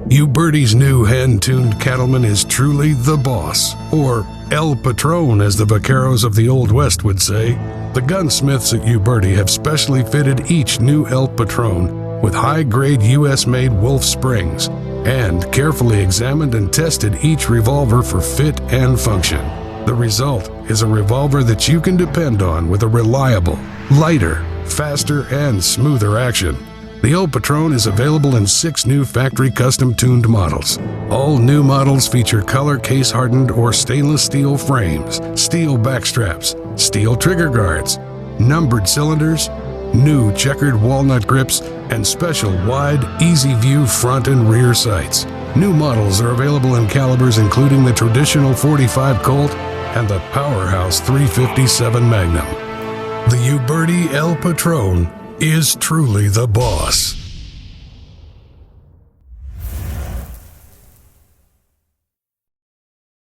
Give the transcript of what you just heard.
Uberti's new hand-tuned Cattleman is truly the boss, or El Patron as the Vaqueros of the Old West would say. The gunsmiths at Uberti have specially fitted each new El Patron with high-grade US-made Wolff springs and carefully examined and tested each revolver for fit and function. The result is a revolver that you can depend on with a reliable, lighter, faster, and smoother action. The El Patron is available in 6 new factory custom-tuned models. All new models feature color case-hardened or stainless steel frames, steel backstraps, steel trigger guards, numbered cylinders, new checkered walnut grips, and special wide, easy-view front and rear sights. New models are available in calibers including the traditional .45 Colt and the powerhouse .357 Magnum. The Uberti El Patron is truly the boss.